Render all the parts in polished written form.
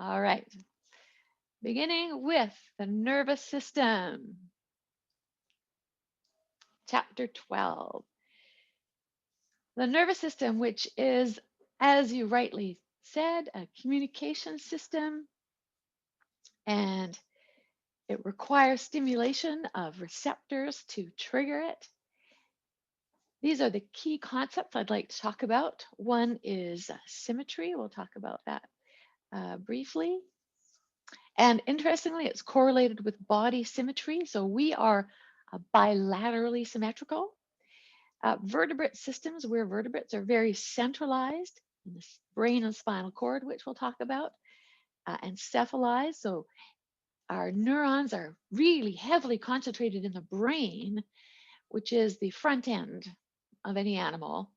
All right, beginning with the nervous system. Chapter 12. The nervous system, which is, as you rightly said, a communication system, and it requires stimulation of receptors to trigger it. These are the key concepts I'd like to talk about. One is symmetry. We'll talk about that briefly. And interestingly, it's correlated with body symmetry. So we are bilaterally symmetrical. Vertebrate systems, where vertebrates are very centralized in the brain and spinal cord, which we'll talk about, and cephalized. So our neurons are really heavily concentrated in the brain, which is the front end of any animal.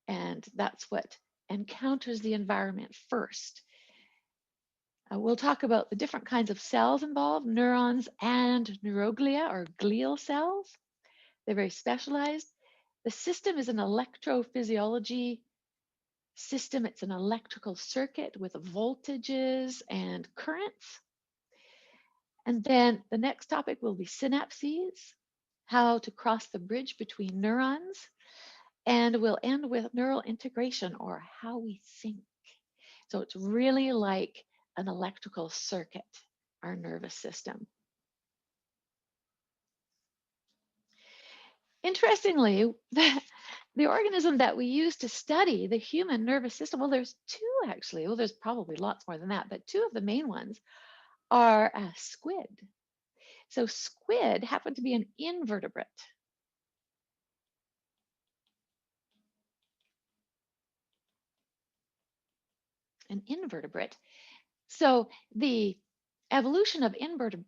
And that's what encounters the environment first. We'll talk about the different kinds of cells involved, neurons and neuroglia or glial cells. They're very specialized. The system is an electrophysiology system. It's an electrical circuit with voltages and currents. And then the next topic will be synapses, how to cross the bridge between neurons. And we'll end with neural integration, or how we think. So it's really like an electrical circuit, our nervous system. Interestingly, the organism that we use to study the human nervous system, well, there's two actually. Well, there's probably lots more than that, but two of the main ones are squid. So squid happen to be an invertebrate. An invertebrate. So the evolution of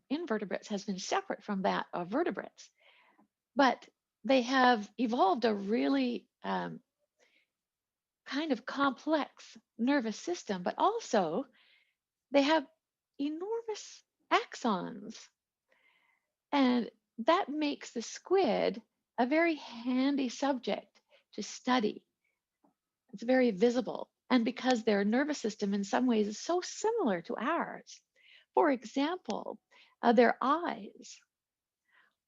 invertebrates has been separate from that of vertebrates, but they have evolved a really kind of complex nervous system, but also they have enormous axons. And that makes the squid a very handy subject to study. It's very visible. And because their nervous system in some ways is so similar to ours. For example, their eyes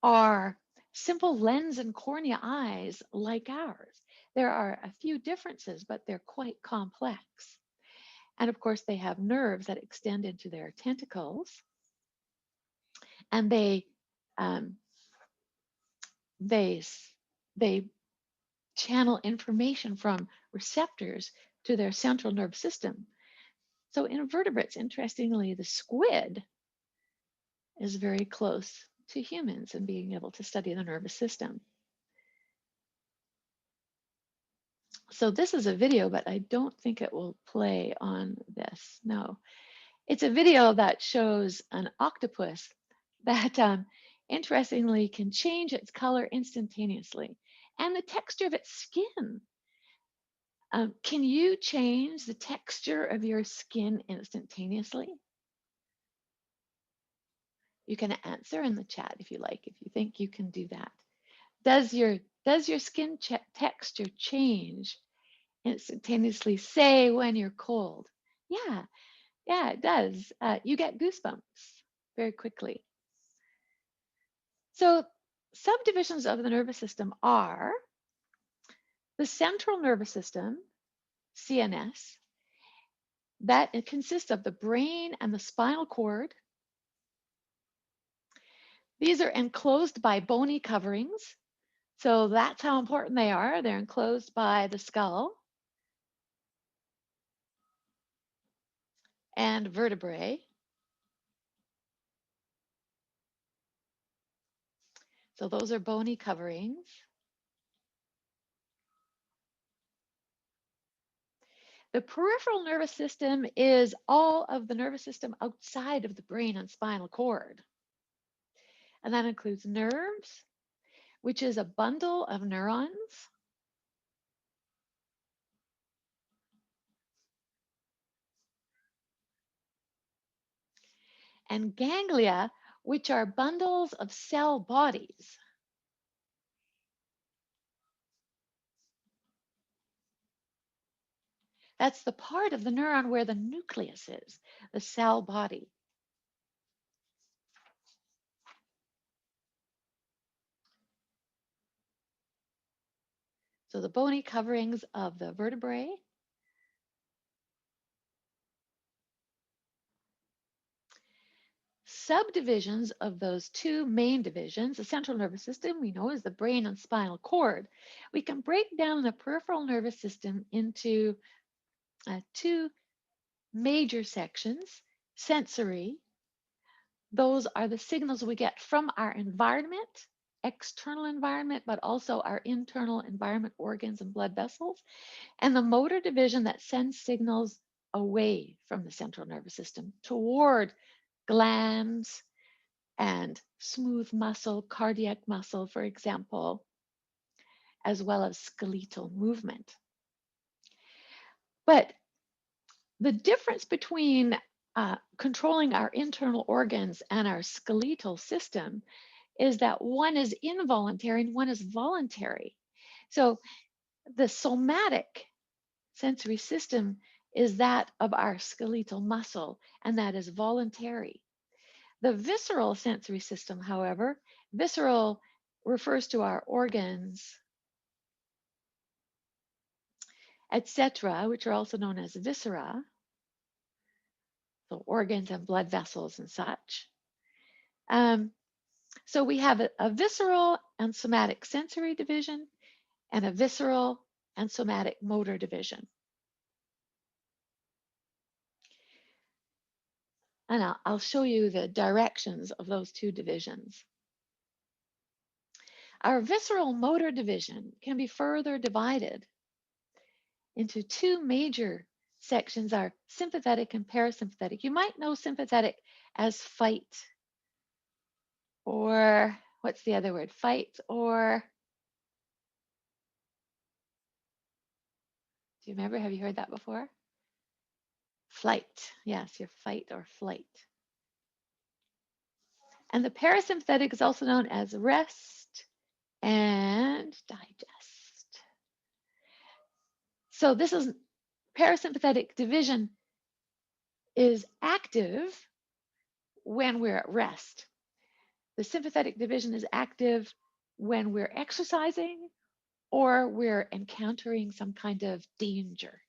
are simple lens and cornea eyes like ours. There are a few differences, but they're quite complex. And of course, they have nerves that extend into their tentacles. And they channel information from receptors to their central nervous system. So invertebrates, interestingly, the squid is very close to humans in being able to study the nervous system. So this is a video, but I don't think it will play on this. No, it's a video that shows an octopus that interestingly can change its color instantaneously and the texture of its skin. Can you change the texture of your skin instantaneously? You can answer in the chat if you like, if you think you can do that. Does your skin texture change instantaneously, say when you're cold? Yeah, it does. You get goosebumps very quickly. So subdivisions of the nervous system are the central nervous system, CNS, that it consists of the brain and the spinal cord. These are enclosed by bony coverings. So that's how important they are. They're enclosed by the skull and vertebrae. So those are bony coverings. The peripheral nervous system is all of the nervous system outside of the brain and spinal cord. And that includes nerves, which is a bundle of neurons. And ganglia, which are bundles of cell bodies. That's the part of the neuron where the nucleus is, the cell body. So the bony coverings of the vertebrae. Subdivisions of those two main divisions, the central nervous system, we know is the brain and spinal cord. We can break down the peripheral nervous system into two major sections. Sensory, those are the signals we get from our environment, external environment, but also our internal environment, organs and blood vessels. And the motor division that sends signals away from the central nervous system toward glands and smooth muscle, cardiac muscle, for example, as well as skeletal movement. But the difference between controlling our internal organs and our skeletal system is that one is involuntary and one is voluntary. So the somatic sensory system is that of our skeletal muscle, and that is voluntary. The visceral sensory system, however, visceral refers to our organs, etc., which are also known as viscera, so organs and blood vessels and such. So we have a visceral and somatic sensory division and a visceral and somatic motor division. And I'll show you the directions of those two divisions. Our visceral motor division can be further divided into two major sections, are sympathetic and parasympathetic. You might know sympathetic as fight, or what's the other word? Fight, or do you remember? Have you heard that before? Flight. Yes, your fight or flight. And the parasympathetic is also known as rest and digest. So this is parasympathetic division is active when we're at rest. The sympathetic division is active when we're exercising or we're encountering some kind of danger.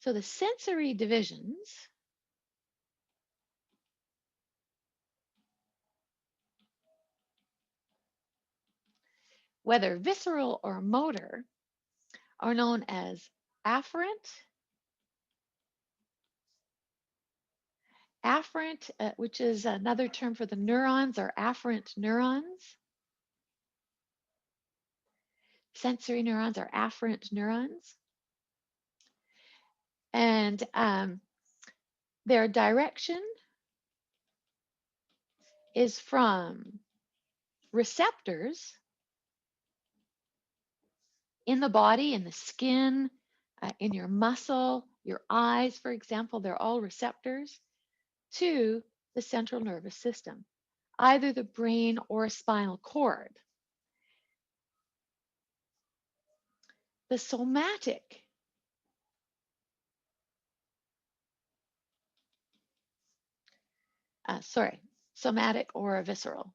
So the sensory divisions whether visceral or motor, are known as afferent, which is another term for the neurons, or afferent neurons. Sensory neurons are afferent neurons. And their direction is from receptors in the body, in the skin, in your muscle, your eyes, for example, they're all receptors, to the central nervous system, either the brain or spinal cord. The somatic somatic or a visceral.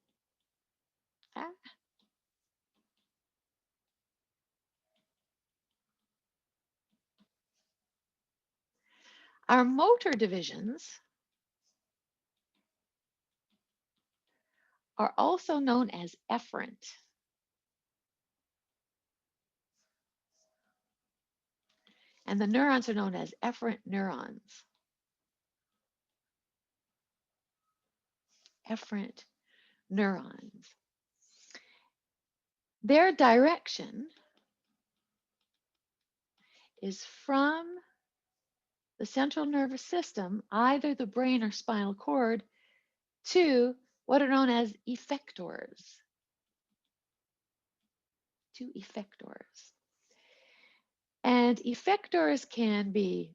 Our motor divisions are also known as efferent. And the neurons are known as efferent neurons. Efferent neurons. Their direction is from the central nervous system, either the brain or spinal cord, to what are known as effectors. To effectors. And effectors can be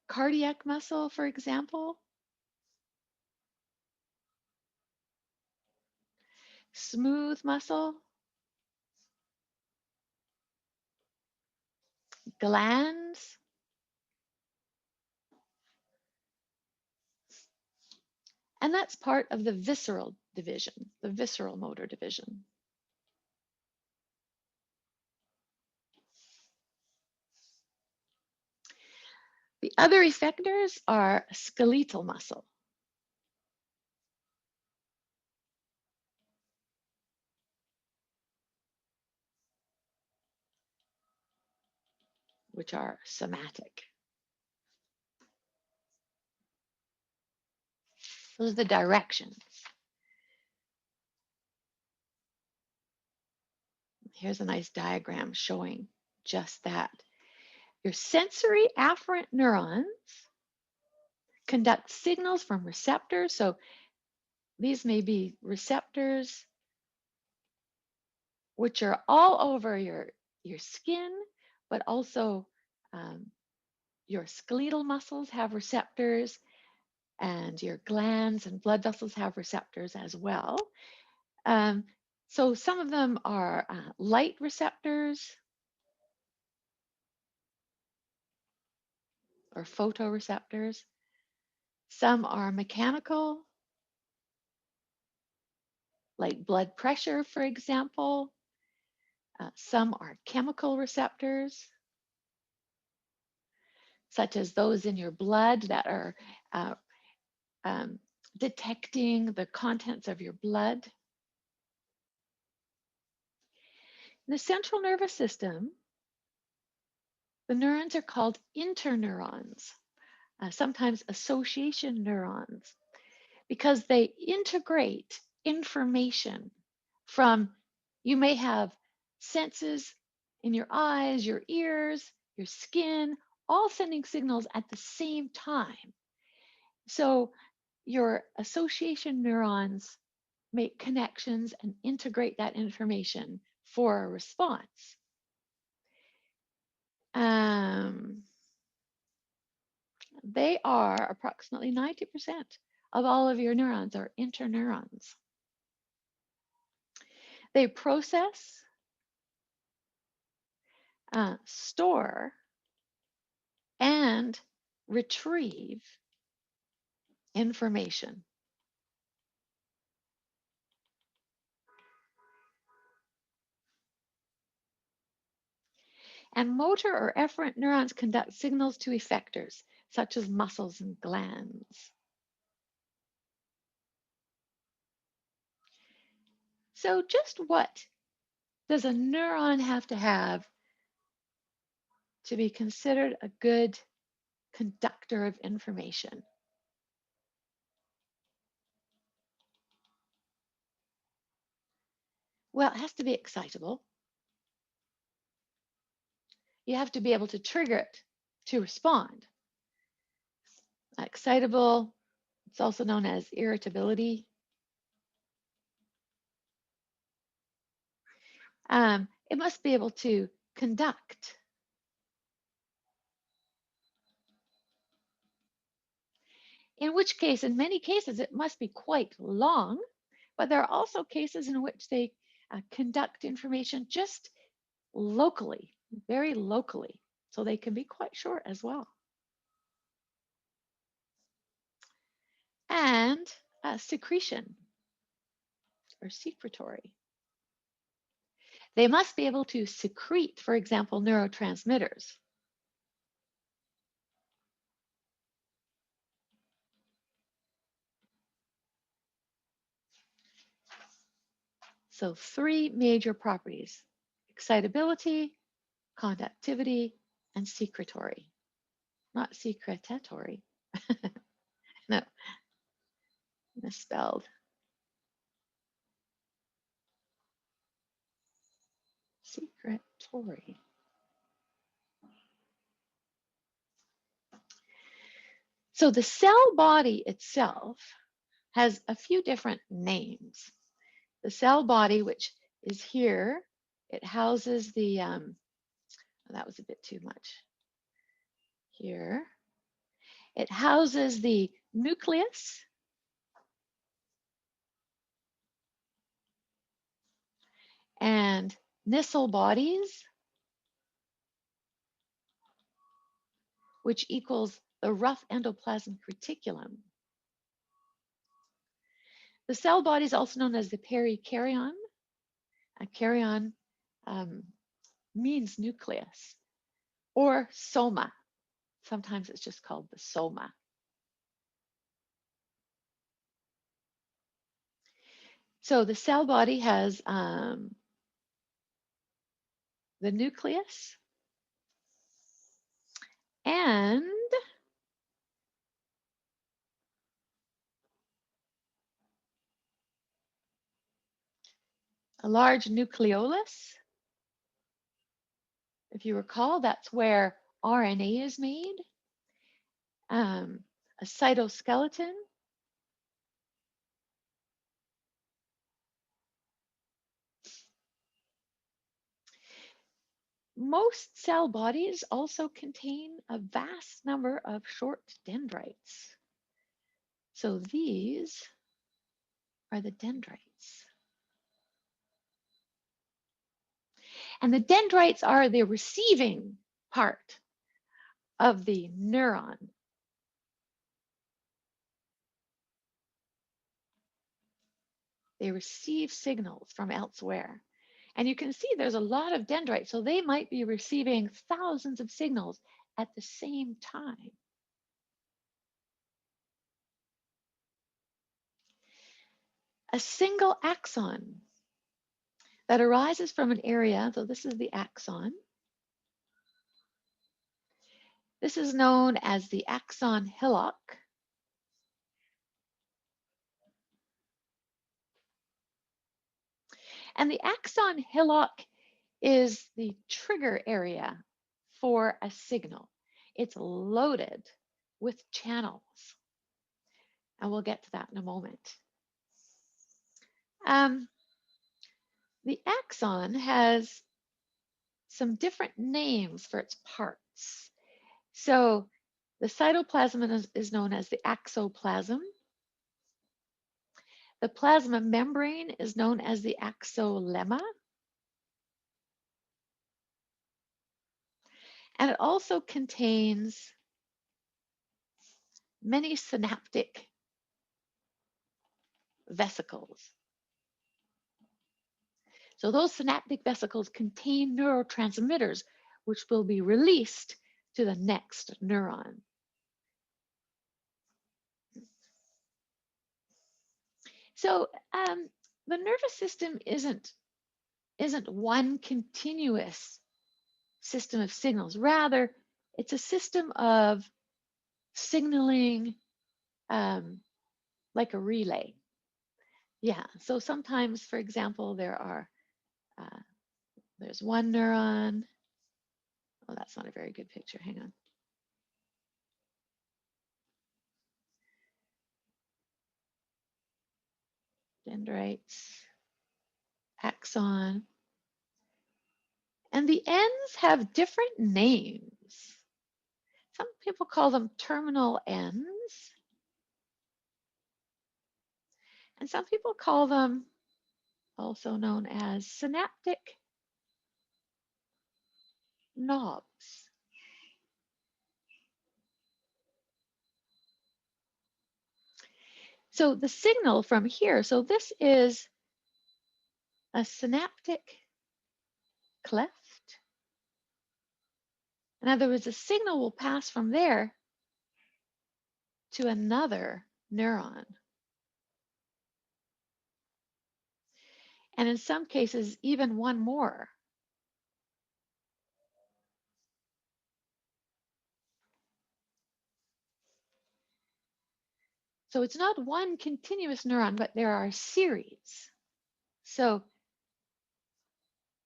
cardiac muscle, for example, smooth muscle, glands, and that's part of the visceral division, the visceral motor division. The other effectors are skeletal muscle, which are somatic. Those are the directions. Here's a nice diagram showing just that. Your sensory afferent neurons conduct signals from receptors. So these may be receptors which are all over your skin, but also your skeletal muscles have receptors, and your glands and blood vessels have receptors as well. So some of them are light receptors or photoreceptors. Some are mechanical, like blood pressure, for example. Some are chemical receptors, such as those in your blood that are detecting the contents of your blood. In the central nervous system, the neurons are called interneurons, sometimes association neurons, because they integrate information from, you may have senses in your eyes, your ears, your skin, all sending signals at the same time. So your association neurons make connections and integrate that information for a response. They are approximately 90% of all of your neurons are interneurons. They process, store, and retrieve information. And motor or efferent neurons conduct signals to effectors, such as muscles and glands. So just what does a neuron have to be considered a good conductor of information? Well, it has to be excitable. You have to be able to trigger it to respond. Excitable, it's also known as irritability. It must be able to conduct. In which case, in many cases, it must be quite long, but there are also cases in which they conduct information just locally, very locally. So they can be quite short as well. And secretion or secretory. They must be able to secrete, for example, neurotransmitters. So 3 major properties: excitability, conductivity, and secretory. Not secretatory. No, misspelled. Secretory. So the cell body itself has a few different names. The cell body, which is here, it houses the that was a bit too much here. It houses the nucleus and Nissl bodies, which equals the rough endoplasmic reticulum. The cell body is also known as the perikaryon. A karyon means nucleus, or soma. Sometimes it's just called the soma. So the cell body has the nucleus and a large nucleolus. If you recall, that's where RNA is made. A cytoskeleton. Most cell bodies also contain a vast number of short dendrites. So these are the dendrites. And the dendrites are the receiving part of the neuron. They receive signals from elsewhere. And you can see there's a lot of dendrites, so they might be receiving thousands of signals at the same time. A single axon that arises from an area, so this is the axon. This is known as the axon hillock. And the axon hillock is the trigger area for a signal. It's loaded with channels. And we'll get to that in a moment. The axon has some different names for its parts. So the cytoplasm is known as the axoplasm. The plasma membrane is known as the axolemma. And it also contains many synaptic vesicles. So those synaptic vesicles contain neurotransmitters, which will be released to the next neuron. So the nervous system isn't one continuous system of signals. Rather, it's a system of signaling like a relay. Yeah, so sometimes, for example, there's one neuron. Oh, that's not a very good picture. Hang on. Dendrites, axon. And the ends have different names. Some people call them terminal ends. And some people call them also known as synaptic knobs. So the signal from here, so this is a synaptic cleft. In other words, a signal will pass from there to another neuron. And in some cases, even one more. So it's not one continuous neuron, but there are a series. So,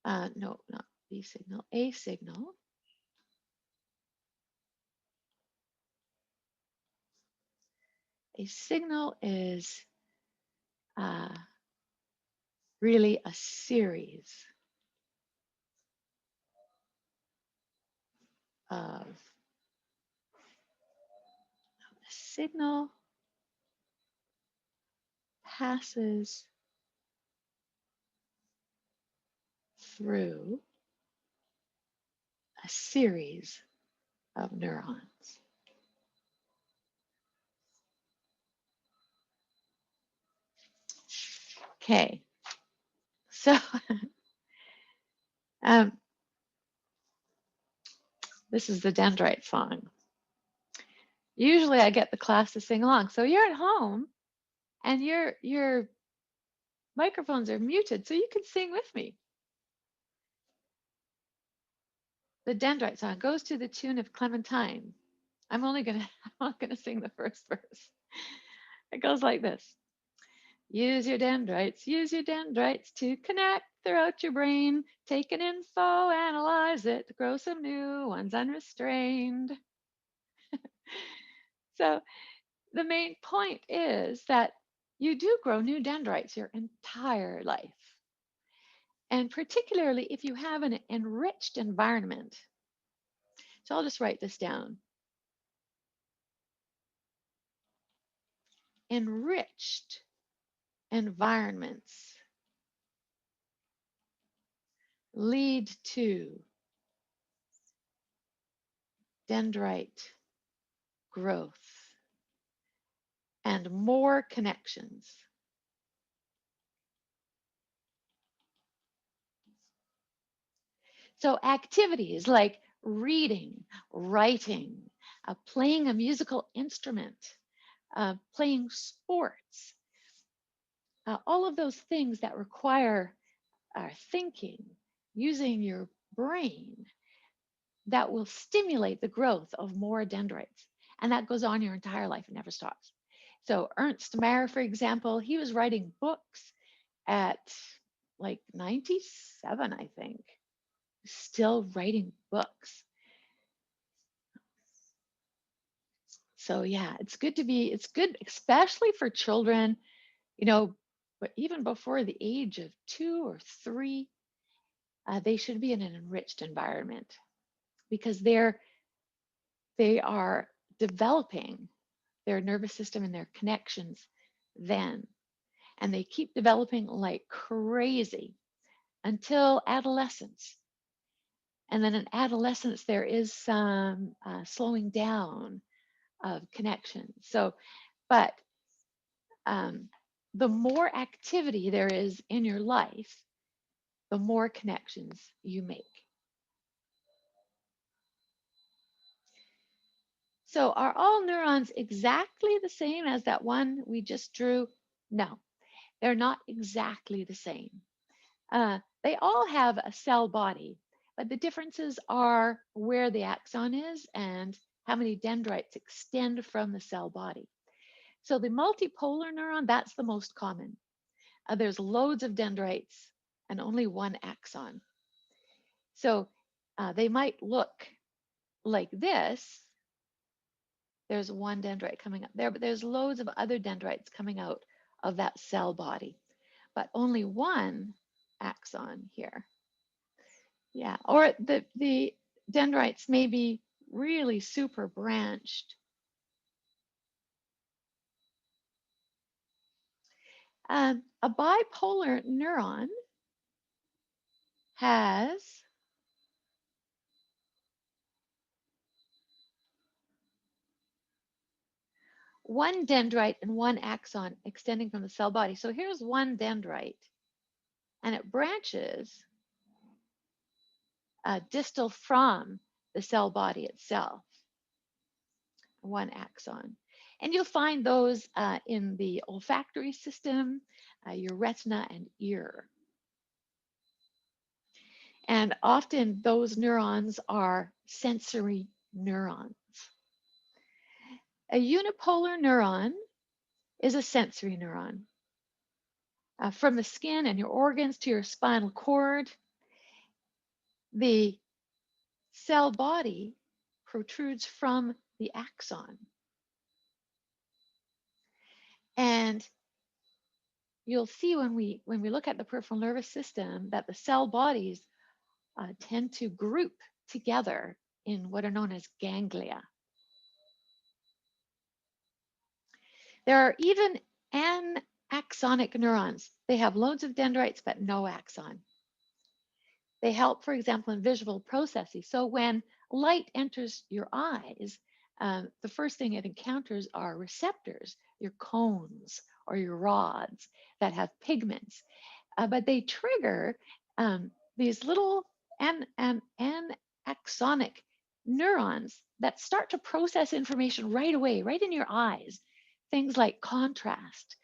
no, not B signal, A signal. A signal is really a series of the signal passes through a series of neurons. Okay, so this is the dendrite song. Usually I get the class to sing along. So you're at home and your microphones are muted, so you can sing with me. The dendrite song goes to the tune of Clementine. I'm not gonna sing the first verse. It goes like this. Use your dendrites to connect throughout your brain. Take an info, analyze it, grow some new ones unrestrained. So the main point is that you do grow new dendrites your entire life. And particularly if you have an enriched environment. So I'll just write this down. Enriched environments lead to dendrite growth and more connections. So activities like reading, writing, playing a musical instrument, playing sports, all of those things that require thinking, using your brain, that will stimulate the growth of more dendrites. And that goes on your entire life. It never stops. So Ernst Mayr, for example, he was writing books at like 97, I think, still writing books. So yeah, it's good, especially for children, but even before the age of 2 or 3, they should be in an enriched environment because they are developing their nervous system and their connections then. And they keep developing like crazy until adolescence. And then in adolescence, there is some slowing down of connection. So, but the more activity there is in your life, the more connections you make. So are all neurons exactly the same as that one we just drew? No, they're not exactly the same. They all have a cell body, but the differences are where the axon is and how many dendrites extend from the cell body. So the multipolar neuron, that's the most common. There's loads of dendrites and only one axon. So they might look like this. There's one dendrite coming up there, but there's loads of other dendrites coming out of that cell body, but only one axon here. Yeah, or the dendrites may be really super branched. A bipolar neuron has one dendrite and one axon extending from the cell body. So here's one dendrite, and it branches distal from the cell body itself, one axon. And you'll find those in the olfactory system, your retina and ear. And often those neurons are sensory neurons. A unipolar neuron is a sensory neuron. From the skin and your organs to your spinal cord, the cell body protrudes from the axon. And you'll see when we look at the peripheral nervous system that the cell bodies tend to group together in what are known as ganglia. There are even anaxonic neurons. They have loads of dendrites, but no axon. They help, for example, in visual processing. So when light enters your eyes, the first thing it encounters are receptors, your cones or your rods that have pigments. But they trigger these little anaxonic neurons that start to process information right away, right in your eyes. Things like contrast,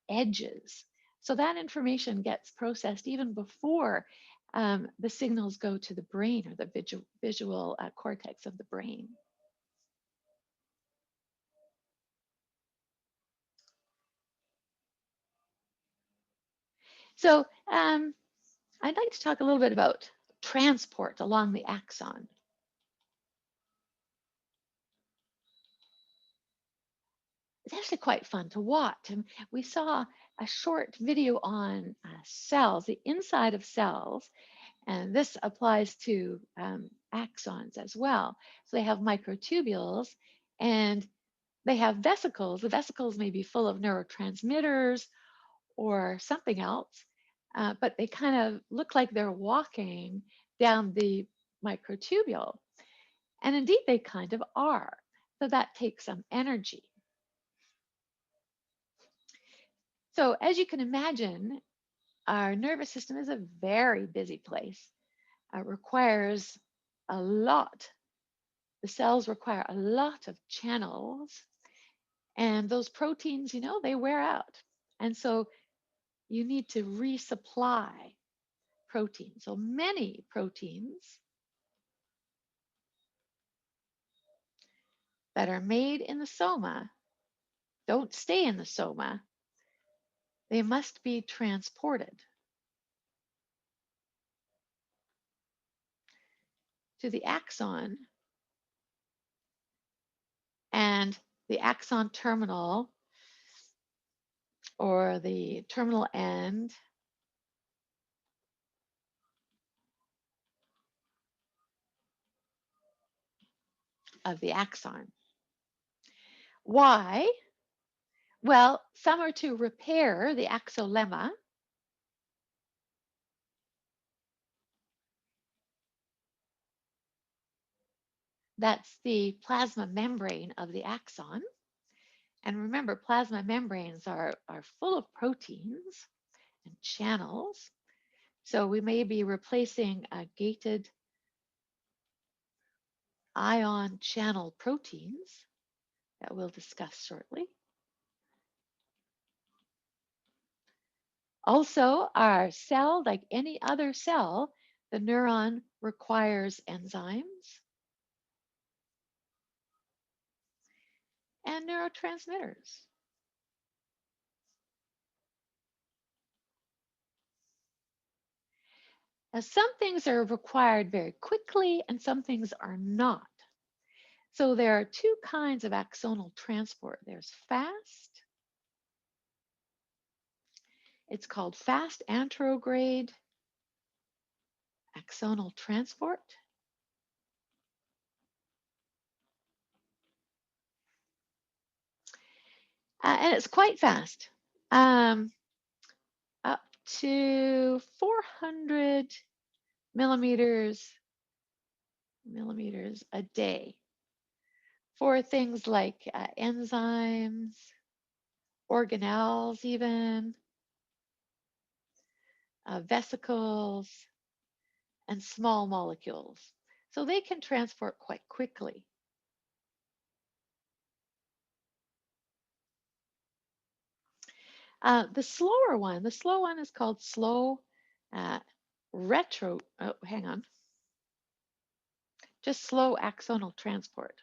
edges. So that information gets processed even before the signals go to the brain or the visual cortex of the brain. So I'd like to talk a little bit about transport along the axon. It's actually quite fun to watch. And we saw a short video on cells, the inside of cells, and this applies to axons as well. So they have microtubules and they have vesicles. The vesicles may be full of neurotransmitters or something else, but they kind of look like they're walking down the microtubule. And indeed, they kind of are. So that takes some energy. So as you can imagine, our nervous system is a very busy place. It requires a lot. The cells require a lot of channels. And those proteins, you know, they wear out. And so you need to resupply proteins. So many proteins that are made in the soma don't stay in the soma. They must be transported to the axon, and the axon terminal or the terminal end of the axon. Why? Well, some are to repair the axolemma. That's the plasma membrane of the axon. And remember, plasma membranes are full of proteins and channels. So we may be replacing gated ion channel proteins that we'll discuss shortly. Also, our cell, like any other cell, the neuron requires enzymes and neurotransmitters. Now, some things are required very quickly and some things are not. So there are two kinds of axonal transport. There's fast. It's called fast anterograde axonal transport. And it's quite fast, up to 400 millimeters a day for things like enzymes, organelles even, vesicles, and small molecules. So they can transport quite quickly. The slow one is called slow just slow axonal transport.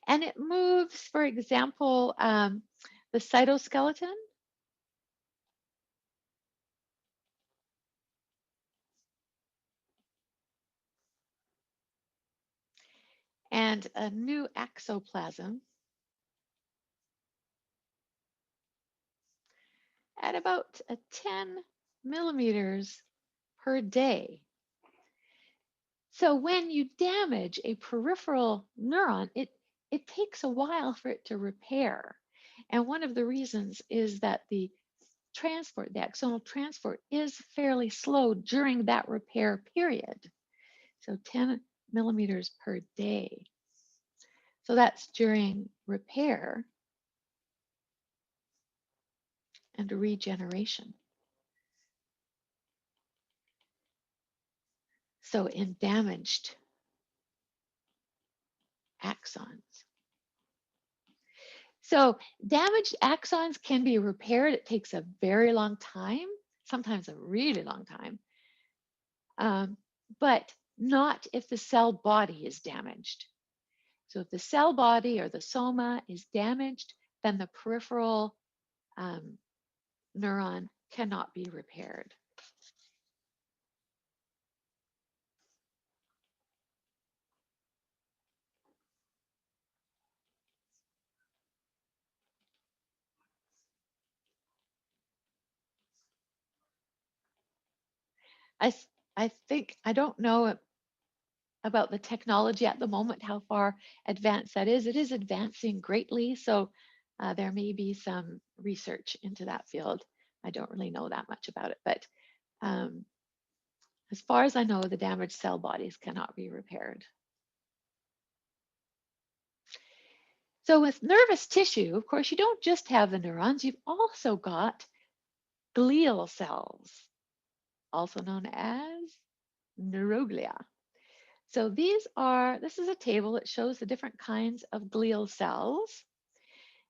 And it moves, for example, the cytoskeleton. And a new exoplasm. at about 10 millimeters per day. So when you damage a peripheral neuron, it takes a while for it to repair. And one of the reasons is that the transport, the axonal transport, is fairly slow during that repair period. So 10 millimeters per day. So that's during repair and regeneration. So in damaged axons. So damaged axons can be repaired. It takes a very long time, sometimes a really long time, but not if the cell body is damaged. So if the cell body or the soma is damaged, then the peripheral neuron cannot be repaired. I think, I don't know about the technology at the moment, how far advanced that is. It is advancing greatly, so there may be some research into that field. I don't really know that much about it, but as far as I know, the damaged cell bodies cannot be repaired. So with nervous tissue, of course, you don't just have the neurons, you've also got glial cells, also known as neuroglia. So this is a table that shows the different kinds of glial cells.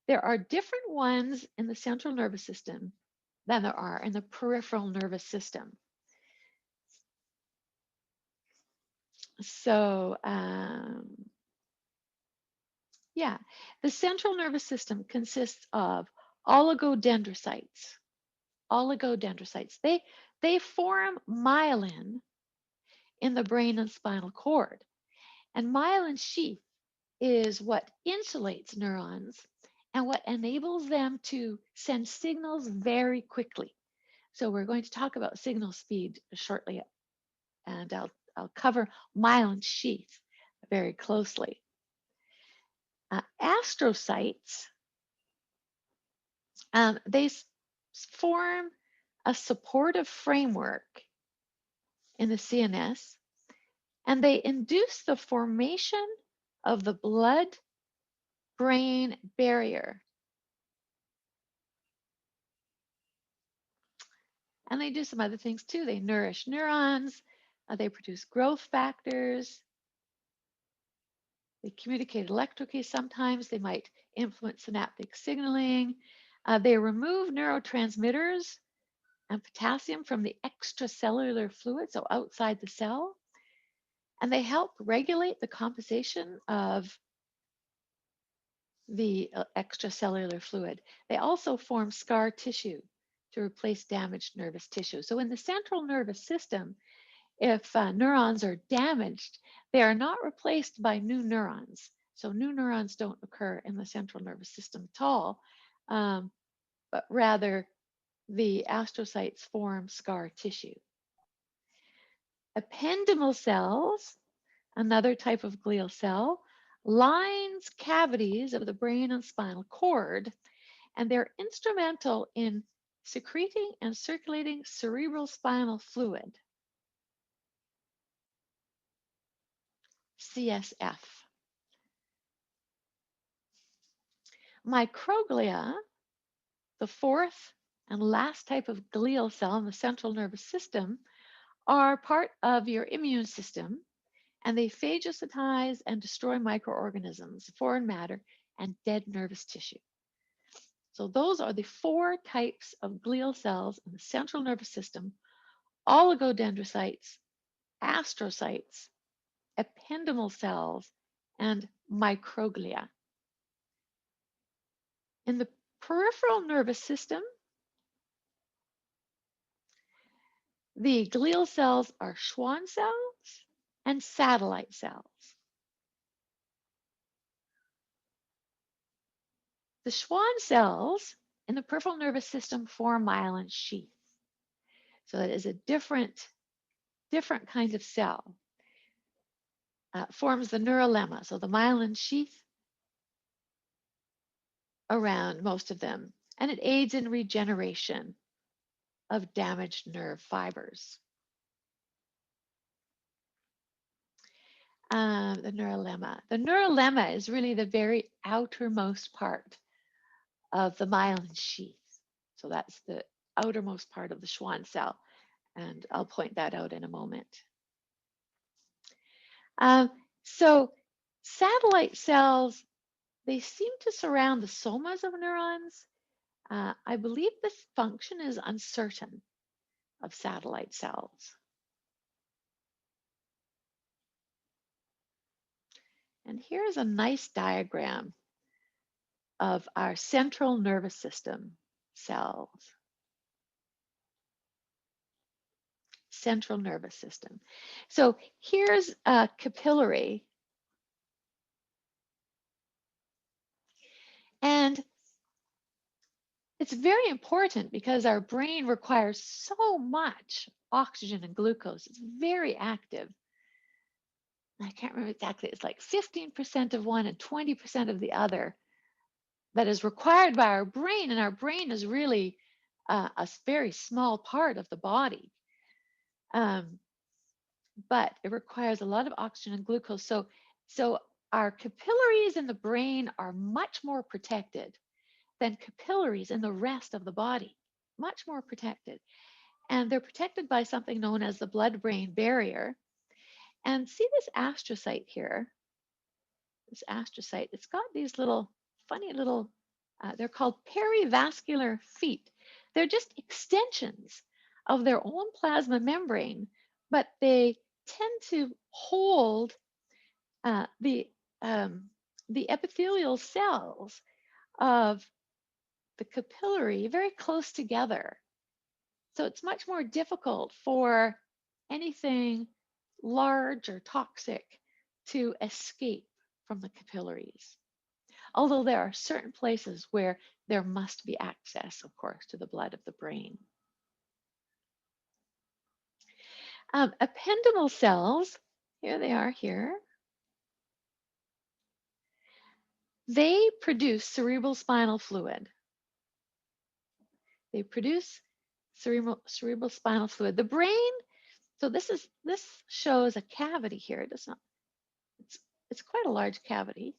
There are different ones in the central nervous system than there are in the peripheral nervous system. So yeah, the central nervous system consists of oligodendrocytes. Oligodendrocytes. They form myelin in the brain and spinal cord. And myelin sheath is what insulates neurons and what enables them to send signals very quickly. So we're going to talk about signal speed shortly, and I'll cover myelin sheath very closely. Astrocytes, they form a supportive framework in the CNS, and they induce the formation of the blood-brain barrier. And they do some other things too. They nourish neurons, they produce growth factors, they communicate electrically sometimes, they might influence synaptic signaling, they remove neurotransmitters and potassium from the extracellular fluid, so outside the cell, and they help regulate the composition of the extracellular fluid. They also form scar tissue to replace damaged nervous tissue. So in the central nervous system, if neurons are damaged, they are not replaced by new neurons. So new neurons don't occur in the central nervous system at all, but rather the astrocytes form scar tissue. Ependymal cells, another type of glial cell, lines cavities of the brain and spinal cord, and they're instrumental in secreting and circulating cerebral spinal fluid, CSF. Microglia, the fourth and last type of glial cell in the central nervous system, are part of your immune system, and they phagocytize and destroy microorganisms, foreign matter, and dead nervous tissue. So those are the four types of glial cells in the central nervous system: oligodendrocytes, astrocytes, ependymal cells, and microglia. In the peripheral nervous system, the glial cells are Schwann cells and satellite cells. The Schwann cells in the peripheral nervous system form myelin sheath. So it is a different kind of cell. Forms the neurolemma, so the myelin sheath around most of them, and it aids in regeneration of damaged nerve fibers. The neurolemma. The neurolemma is really the very outermost part of the myelin sheath. So that's the outermost part of the Schwann cell, and I'll point that out in a moment. So satellite cells, they seem to surround the somas of neurons. I believe this function is uncertain of satellite cells. And here's a nice diagram of our central nervous system cells. Central nervous system. So here's a capillary. And it's very important because our brain requires so much oxygen and glucose. It's very active. I can't remember exactly. It's like 15% of one and 20% of the other that is required by our brain. And our brain is really a very small part of the body. But it requires a lot of oxygen and glucose. So our capillaries in the brain are much more protected than capillaries in the rest of the body, much more protected. And they're protected by something known as the blood-brain barrier. And see this astrocyte here, this astrocyte, it's got these little funny little, they're called perivascular feet. They're just extensions of their own plasma membrane, but they tend to hold the epithelial cells of the capillary very close together. So it's much more difficult for anything large or toxic to escape from the capillaries. Although there are certain places where there must be access, of course, to the blood of the brain. Ependymal cells, here they are here. They produce cerebral spinal fluid. They produce cerebral spinal fluid. The brain, so this shows a cavity here. It does not, it's quite a large cavity.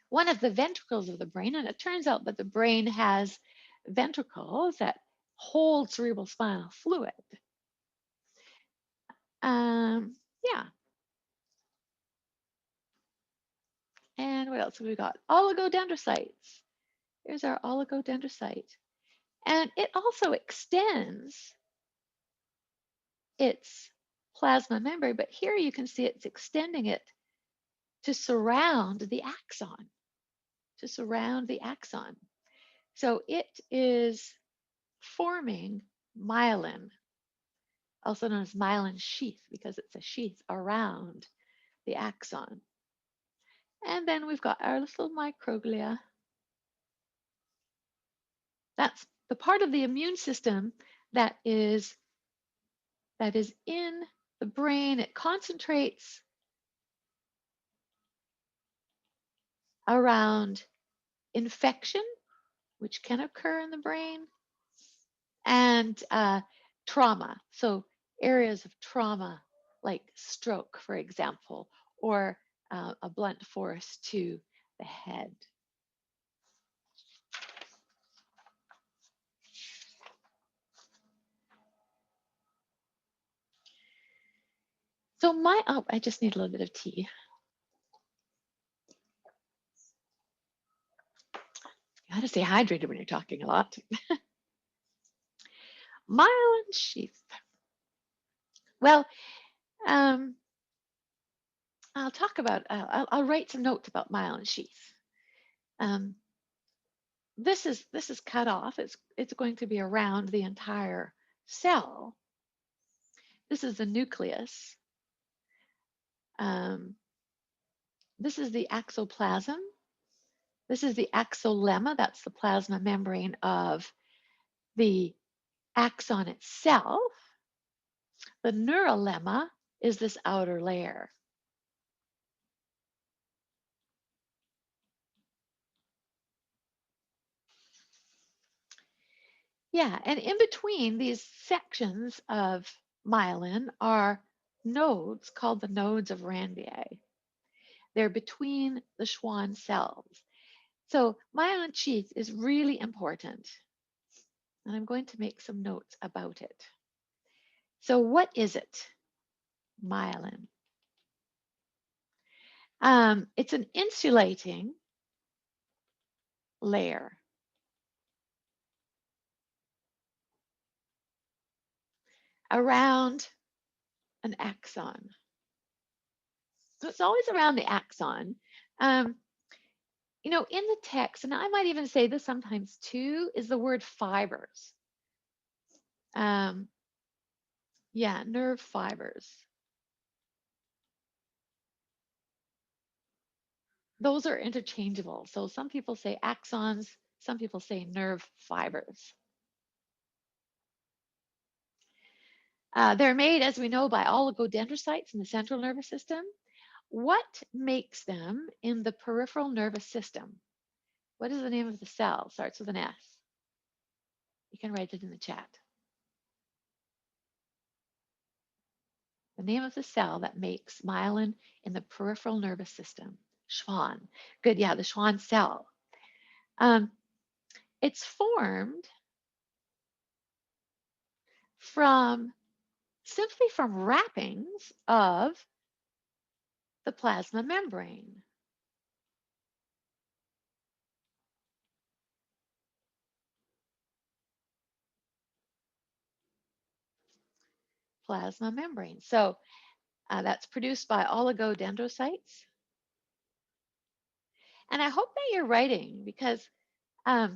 One of the ventricles of the brain, and it turns out that the brain has ventricles that hold cerebral spinal fluid. Yeah. And what else have we got? Oligodendrocytes. Here's our oligodendrocyte. And it also extends its plasma membrane, but here you can see it's extending it to surround the axon, So it is forming myelin, also known as myelin sheath, because it's a sheath around the axon. And then we've got our little microglia. That's the part of the immune system that is in the brain. It concentrates around infection, which can occur in the brain, and trauma. So areas of trauma like stroke, for example, or a blunt force to the head. So I just need a little bit of tea. You got to stay hydrated when you're talking a lot. Myelin sheath. Well, I'll talk about, I'll write some notes about myelin sheath. This is cut off. It's going to be around the entire cell. This is the nucleus. This is the axoplasm. This is the axolemma, that's the plasma membrane of the axon itself. The neurolemma is this outer layer. Yeah, and in between these sections of myelin are nodes called the nodes of Ranvier. They're between the Schwann cells. So myelin sheath is really important, and I'm going to make some notes about it. So what is it? Myelin. It's an insulating layer around an axon. So it's always around the axon. You know, in the text, and I might even say this sometimes too, is the word fibers. Yeah, nerve fibers. Those are interchangeable. So some people say axons, some people say nerve fibers. They're made, as we know, by oligodendrocytes in the central nervous system. What makes them in the peripheral nervous system? What is the name of the cell? Starts with an S. You can write it in the chat. The name of the cell that makes myelin in the peripheral nervous system. Schwann. Good, yeah, the Schwann cell. It's formed simply from wrappings of the plasma membrane. Plasma membrane. So that's produced by oligodendrocytes. And I hope that you're writing because I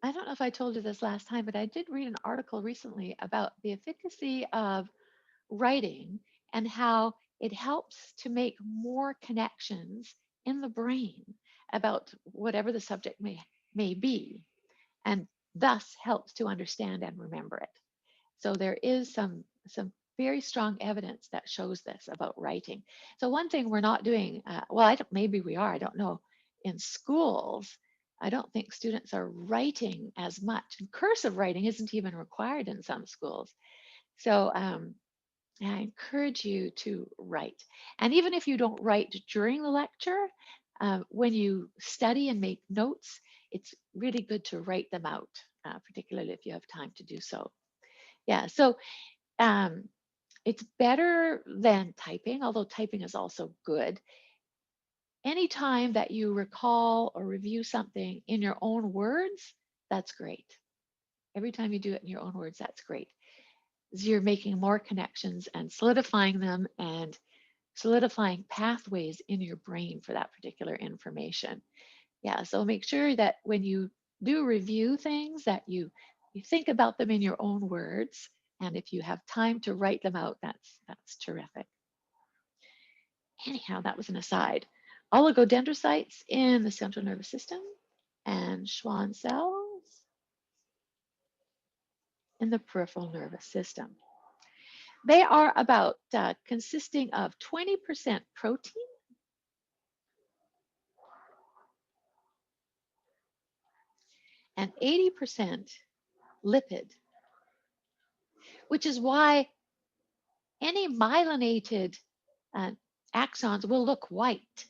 don't know if I told you this last time, but I did read an article recently about the efficacy of writing and how it helps to make more connections in the brain about whatever the subject may be, and thus helps to understand and remember it. So there is some very strong evidence that shows this about writing. So one thing we're not doing, well, maybe we are, I don't know, in schools, I don't think students are writing as much. And cursive writing isn't even required in some schools. So I encourage you to write. And even if you don't write during the lecture, when you study and make notes, it's really good to write them out, particularly if you have time to do so. Yeah, so it's better than typing, although typing is also good. Anytime that you recall or review something in your own words, that's great. Every time you do it in your own words, that's great. So you're making more connections and solidifying them and solidifying pathways in your brain for that particular information. Yeah, so make sure that when you do review things that you think about them in your own words, and if you have time to write them out, that's terrific. Anyhow, that was an aside. Oligodendrocytes in the central nervous system and Schwann cells in the peripheral nervous system. They are about consisting of 20% protein and 80% lipid, which is why any myelinated axons will look white.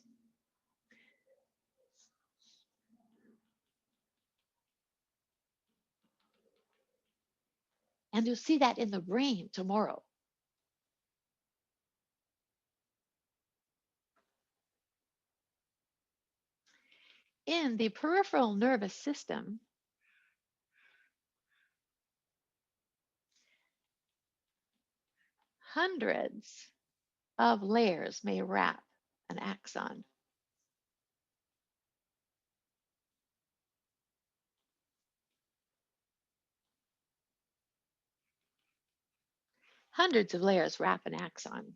And you'll see that in the brain tomorrow. In the peripheral nervous system, hundreds of layers may wrap an axon. Hundreds of layers wrap an axon.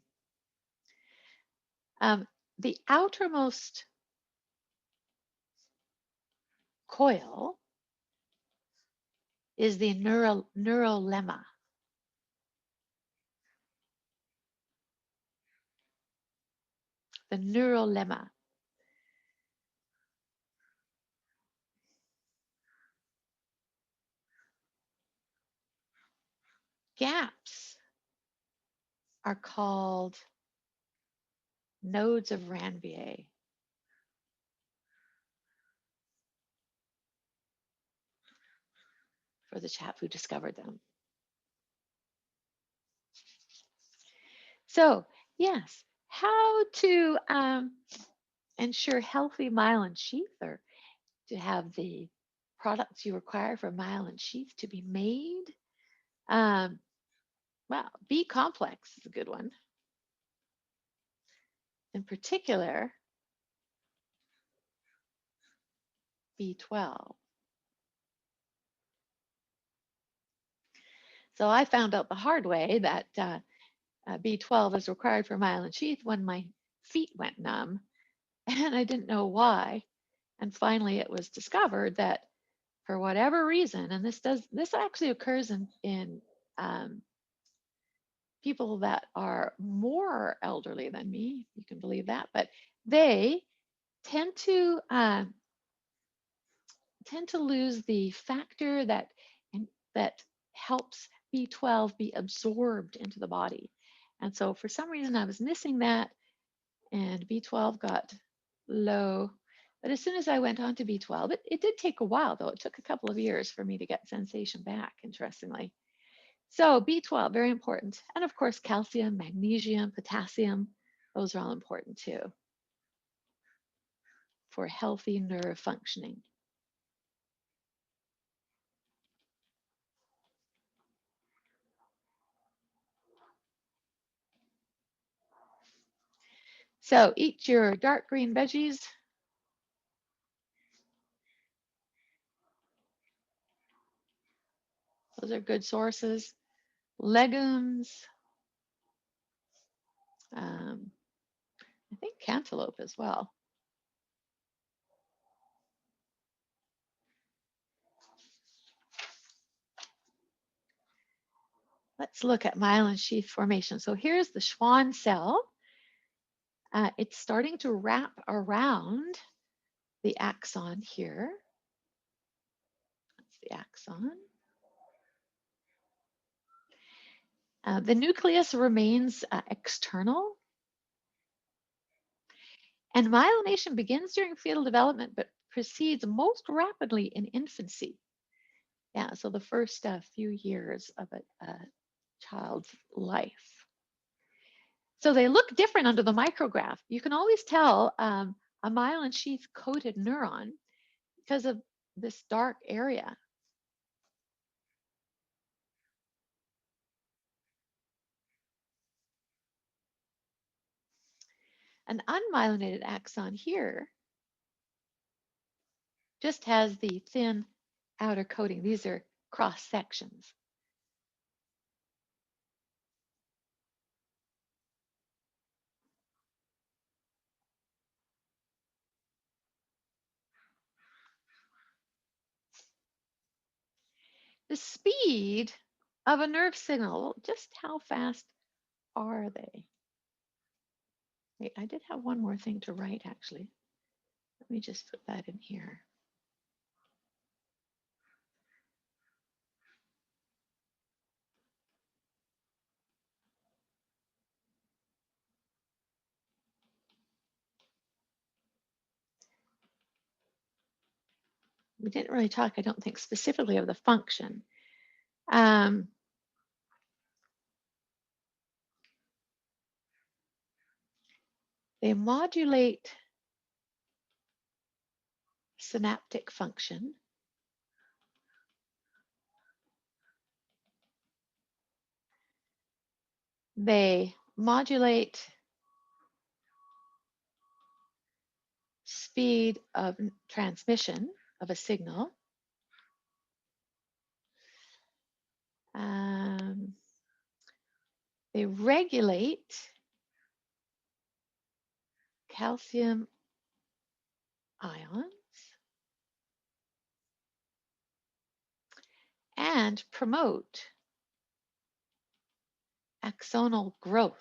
The outermost coil is the neurolemma. The neurolemma. Gaps are called nodes of Ranvier. For the chap who discovered them. So, yes, how to ensure healthy myelin sheath, or to have the products you require for myelin sheath to be made. Well, B complex is a good one. In particular, B12. So I found out the hard way that B12 is required for myelin sheath when my feet went numb, and I didn't know why. And finally, it was discovered that for whatever reason, and this actually occurs in people that are more elderly than me, you can believe that, but they tend to lose the factor that helps B12 be absorbed into the body. And so for some reason I was missing that, and B12 got low. But as soon as I went on to B12, it did take a while, though. It took a couple of years for me to get sensation back, interestingly. So B12, very important. And of course, calcium, magnesium, potassium, those are all important too for healthy nerve functioning. So eat your dark green veggies. Those are good sources. Legumes. I think cantaloupe as well. Let's look at myelin sheath formation. So here's the Schwann cell. It's starting to wrap around the axon here. That's the axon. The nucleus remains external. And myelination begins during fetal development, but proceeds most rapidly in infancy. Yeah, so the first few years of a child's life. So they look different under the micrograph. You can always tell a myelin sheath coated neuron because of this dark area. An unmyelinated axon here just has the thin outer coating. These are cross sections. The speed of a nerve signal, just how fast are they? Wait, I did have one more thing to write, actually. Let me just put that in here. We didn't really talk, I don't think, specifically of the function. They modulate synaptic function. They modulate speed of transmission of a signal. They regulate calcium ions. and promote axonal growth.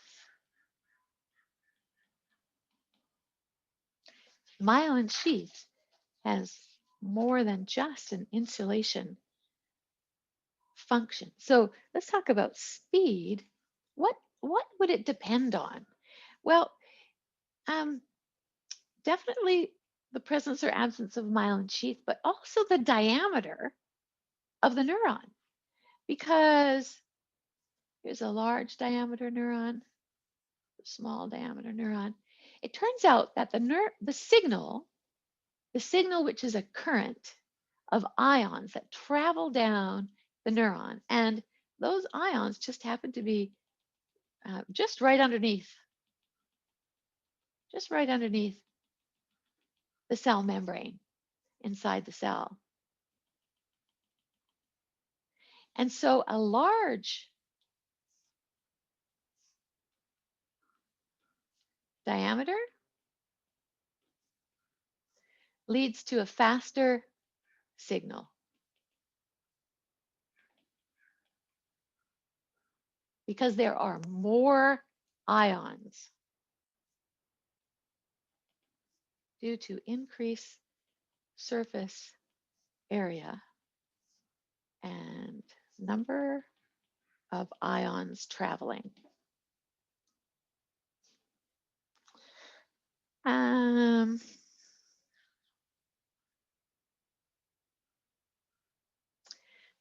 Myelin sheath has more than just an insulation function. So let's talk about speed. What would it depend on? Well, definitely the presence or absence of myelin sheath, but also the diameter of the neuron. Because here's a large diameter neuron, a small diameter neuron. It turns out that the signal which is a current of ions that travel down the neuron, and those ions just happen to be just right underneath the cell membrane inside the cell. And so a large diameter leads to a faster signal because there are more ions due to increased surface area and number of ions traveling.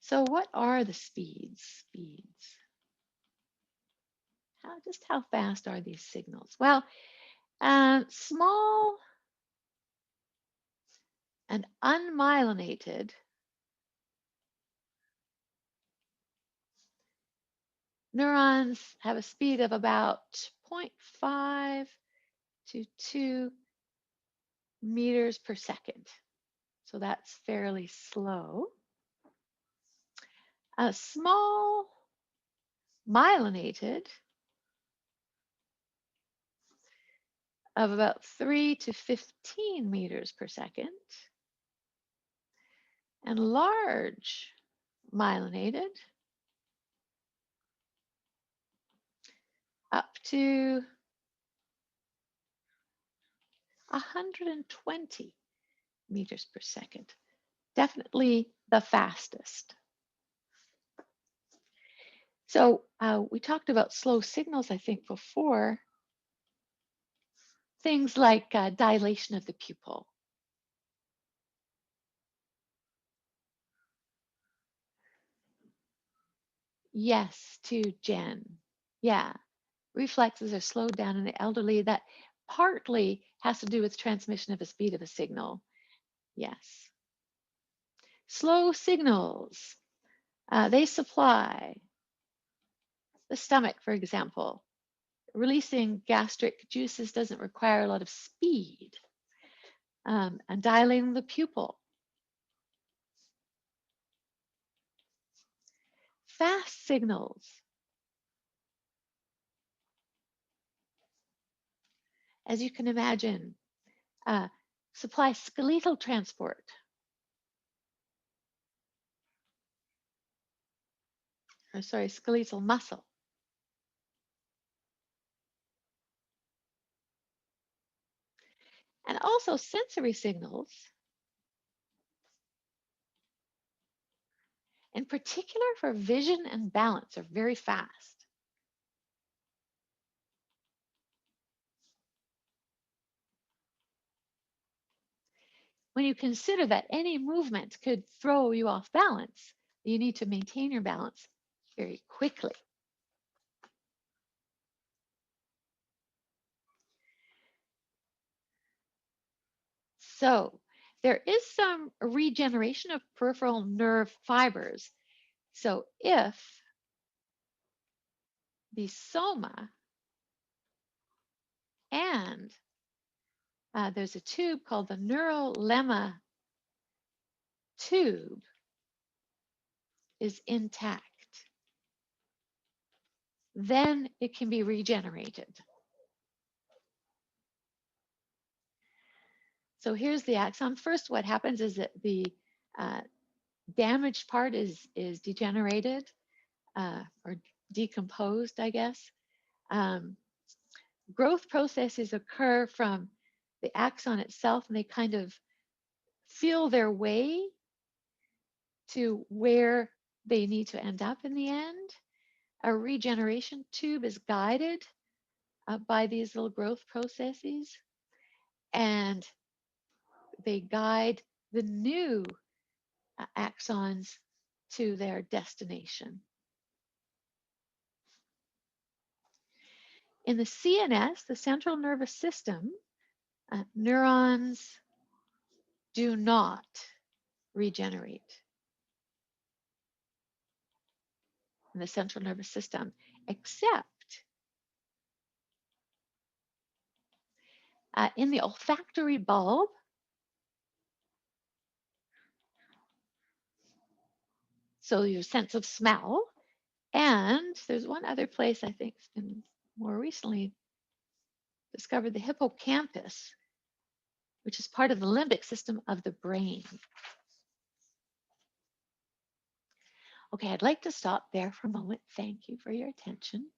So what are the speeds? Just how fast are these signals? Well, small and unmyelinated neurons have a speed of about 0.5 to 2 meters per second. So that's fairly slow. A small myelinated of about 3 to 15 meters per second. And large myelinated up to 120 meters per second. Definitely the fastest. So we talked about slow signals, I think, before. Things like dilation of the pupil. Yes, to Jen. Yeah, reflexes are slowed down in the elderly. That partly has to do with transmission of the speed of a signal. Yes. Slow signals. They supply the stomach, for example. Releasing gastric juices doesn't require a lot of speed. And dilating the pupil. Fast signals. As you can imagine, supply skeletal transport. Or sorry, skeletal muscle. And also sensory signals, in particular for vision and balance, are very fast. When you consider that any movement could throw you off balance, you need to maintain your balance very quickly. So there is some regeneration of peripheral nerve fibers. So if the soma and there's a tube called the neurolemma tube is intact, then it can be regenerated. So here's the axon. First, what happens is that the damaged part is degenerated or decomposed, I guess. Um, growth processes occur from the axon itself, and they kind of feel their way to where they need to end up in the end. A regeneration tube is guided by these little growth processes, and they guide the new axons to their destination. In the CNS, the central nervous system, neurons do not regenerate in the central nervous system, except in the olfactory bulb. So your sense of smell. And there's one other place I think has been more recently discovered, the hippocampus, which is part of the limbic system of the brain. Okay, I'd like to stop there for a moment. Thank you for your attention.